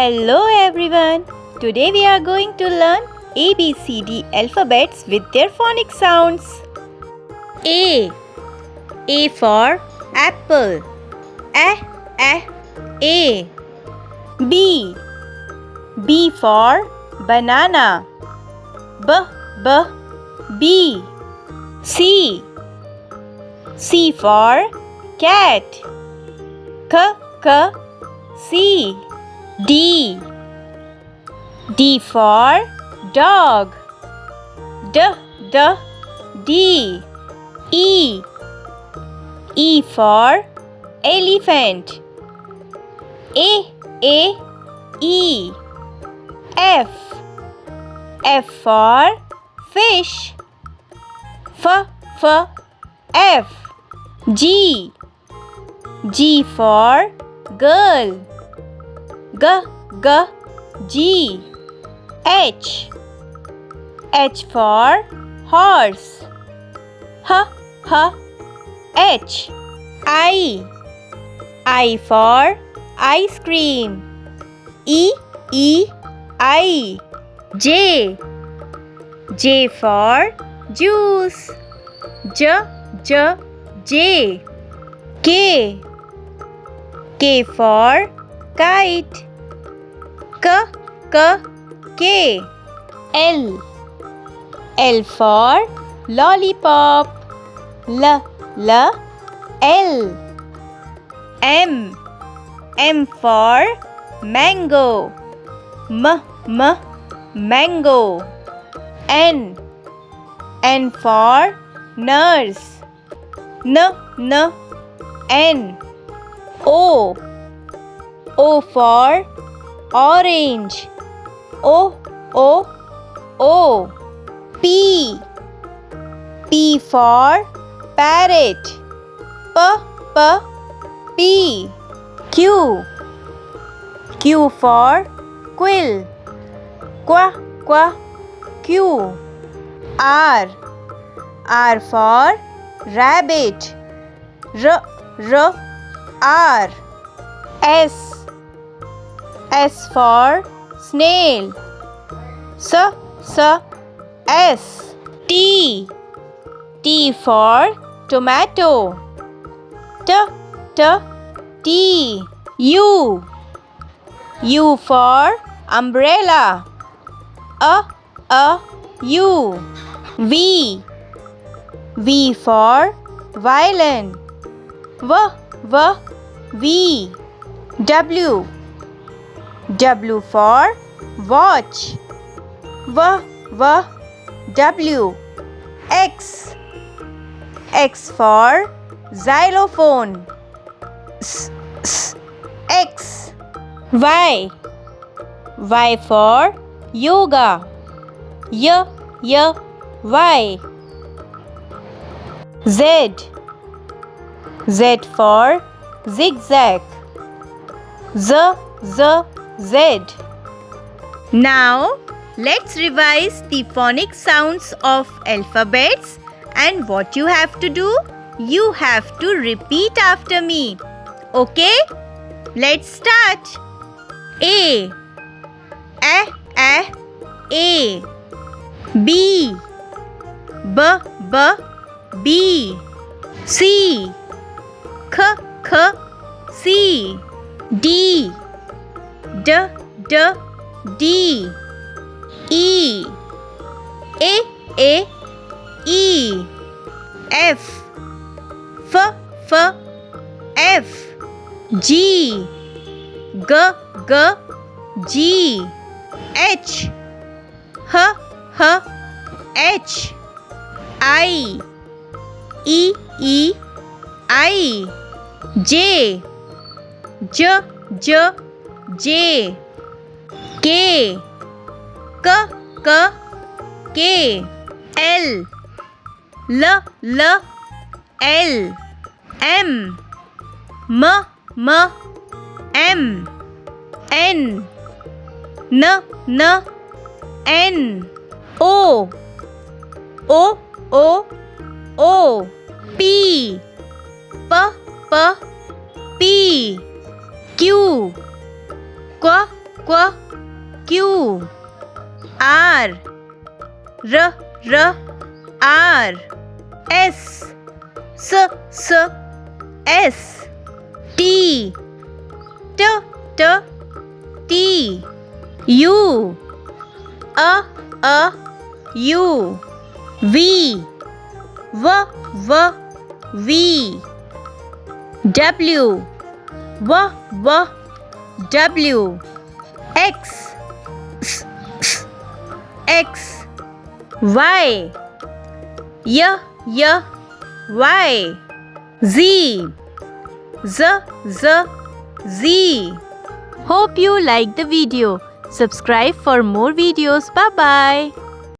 Hello everyone. Today we are going to learn ABCD alphabets with their phonic sounds. A. A for apple. A. B. B for banana. B. C. C for cat. C. D. D for dog. D. E. E for elephant. E. F. F for fish. F. G. G for girl. G. H. H for horse. H. I for ice cream. I. J. J for juice. J. K. K for kite. K. L. L for lollipop. L. M. M for mango. Mango. N. N for nurse. N. O. O for orange. P. P for parrot. P. Q. Q for quill. Q. R. R for rabbit. R. S. S for snail. S. T. T for tomato. T. U. U for umbrella. U. V. V for violin. V. W. W for watch. W. X. X for xylophone. X. Y. Y for yoga. Y. Z. Z for zigzag. Z. Now let's revise the phonic sounds of alphabets, and what you have to do? You have to repeat after me. Okay? Let's start. A. A. B. B. C. C. D. D. E. E. F. F. G. G. H. H. I. I. J. J. K. K. L. L. M. M. N. N. O. P. P. Q. Q, Q, R, R, R, R, S, S, S, T, T, T, T, U, A, U, V, V, V, W, W, W, X, X, Y, Y, Z, Z. Hope you liked the video. Subscribe for more videos. Bye bye.